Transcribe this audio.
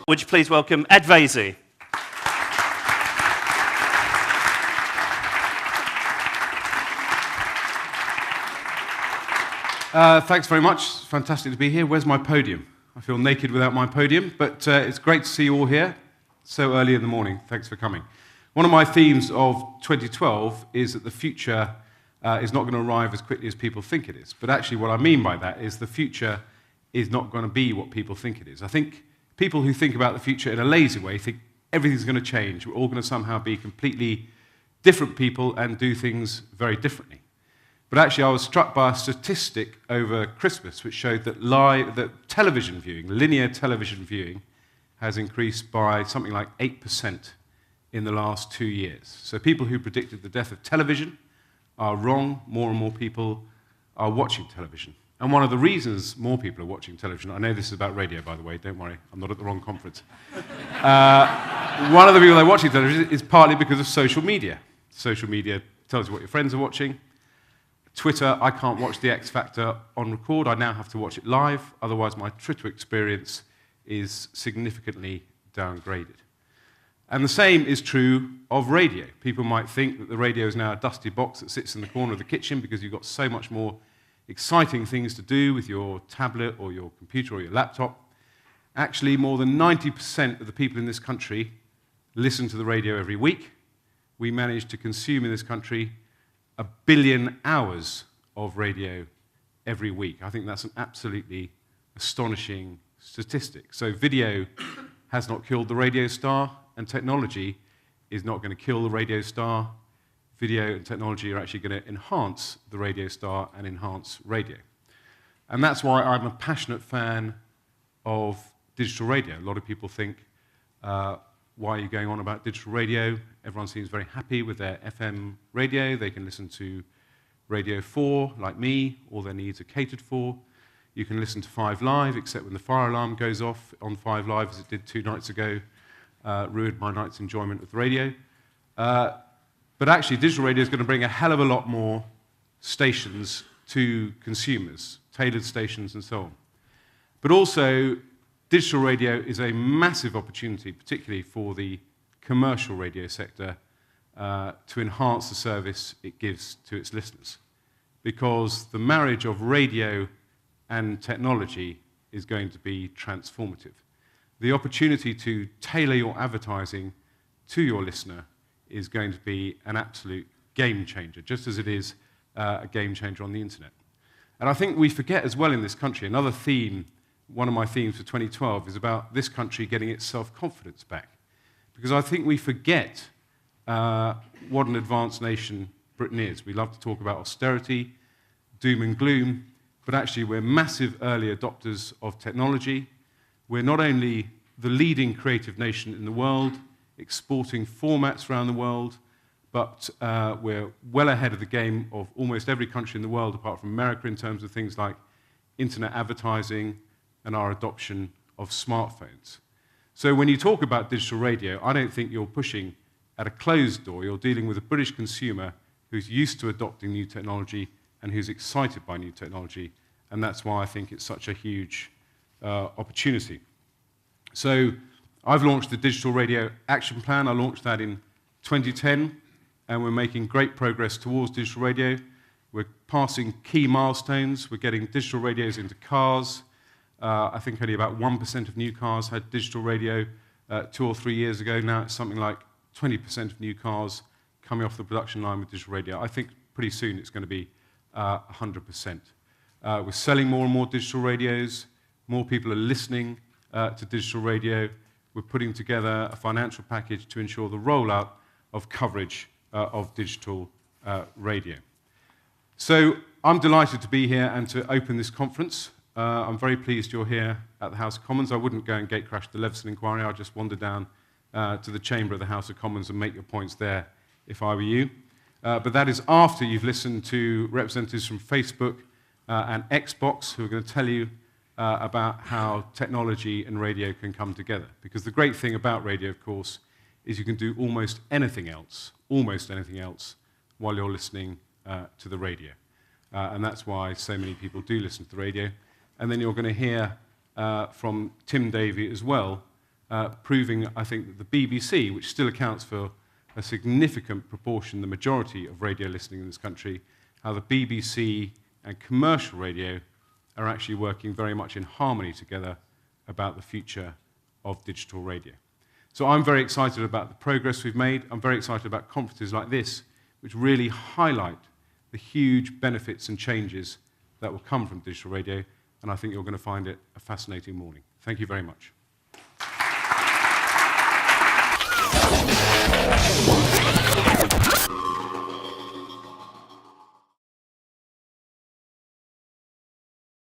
Would you please welcome Ed Vaizey? Thanks very much. It's fantastic to be here. Where's my podium? I feel naked without my podium, but it's great to see you all here so early in the morning. Thanks for coming. One of my themes of 2012 is that the future is not going to arrive as quickly as people think it is. But actually what I mean by that is the future is not going to be what people think it is. I think people who think about the future in a lazy way think everything's going to change. We're all going to somehow be completely different people and do things very differently. But actually, I was struck by a statistic over Christmas which showed that television viewing, linear television viewing, has increased by something like 8% in the last 2 years. So people who predicted the death of television are wrong. More and more people are watching television. And one of the reasons more people are watching television, I know this is about radio, by the way, don't worry, I'm not at the wrong conference. One of the reasons they're watching television is partly because of social media. Social media tells you what your friends are watching. Twitter, I can't watch the X Factor on record. I now have to watch it live. Otherwise, my Twitter experience is significantly downgraded. And the same is true of radio. People might think that the radio is now a dusty box that sits in the corner of the kitchen because you've got so much more exciting things to do with your tablet or your computer or your laptop. Actually, more than 90% of the people in this country listen to the radio every week. We manage to consume in this country 1 billion hours of radio every week. I think that's an absolutely astonishing statistic. So video has not killed the radio star, and technology is not going to kill the radio star. Video and technology are actually going to enhance the radio star and enhance radio. And that's why I'm a passionate fan of digital radio. A lot of people think, why are you going on about digital radio? Everyone seems very happy with their FM radio. They can listen to Radio 4, like me. All their needs are catered for. You can listen to 5 Live, except when the fire alarm goes off on 5 Live, as it did 2 nights ago, ruined my night's enjoyment with radio. But actually, digital radio is going to bring a hell of a lot more stations to consumers, tailored stations and so on. But also, digital radio is a massive opportunity, particularly for the commercial radio sector, to enhance the service it gives to its listeners. Because the marriage of radio and technology is going to be transformative. The opportunity to tailor your advertising to your listener is going to be an absolute game changer, just as it is a game changer on the internet. And I think we forget as well in this country, another theme, one of my themes for 2012 is about this country getting its self-confidence back. Because I think we forget what an advanced nation Britain is. We love to talk about austerity, doom and gloom, but actually we're massive early adopters of technology. We're not only the leading creative nation in the world, exporting formats around the world, but we're well ahead of the game of almost every country in the world, apart from America, in terms of things like internet advertising and our adoption of smartphones. So when you talk about digital radio, I don't think you're pushing at a closed door. You're dealing with a British consumer who's used to adopting new technology and who's excited by new technology, and that's why I think it's such a huge opportunity. So I've launched the Digital Radio Action Plan. I launched that in 2010, and we're making great progress towards digital radio. We're passing key milestones. We're getting digital radios into cars. I think only about 1% of new cars had digital radio 2 or 3 years ago. Now it's something like 20% of new cars coming off the production line with digital radio. I think pretty soon it's going to be 100%. We're selling more and more digital radios. More people are listening to digital radio. We're putting together a financial package to ensure the rollout of coverage of digital radio. So I'm delighted to be here and to open this conference. I'm very pleased you're here at the House of Commons. I wouldn't go and gatecrash the Leveson inquiry. I'd just wander down to the chamber of the House of Commons and make your points there if I were you. But that is after you've listened to representatives from Facebook and Xbox who are going to tell you about how technology and radio can come together. Because the great thing about radio, of course, is you can do almost anything else while you're listening to the radio. And that's why so many people do listen to the radio. And then you're going to hear from Tim Davey as well proving, I think, that the BBC, which still accounts for a significant proportion, the majority of radio listening in this country, how the BBC and commercial radio are actually working very much in harmony together about the future of digital radio. So I'm very excited about the progress we've made. I'm very excited about conferences like this, which really highlight the huge benefits and changes that will come from digital radio, and I think you're going to find it a fascinating morning. Thank you very much.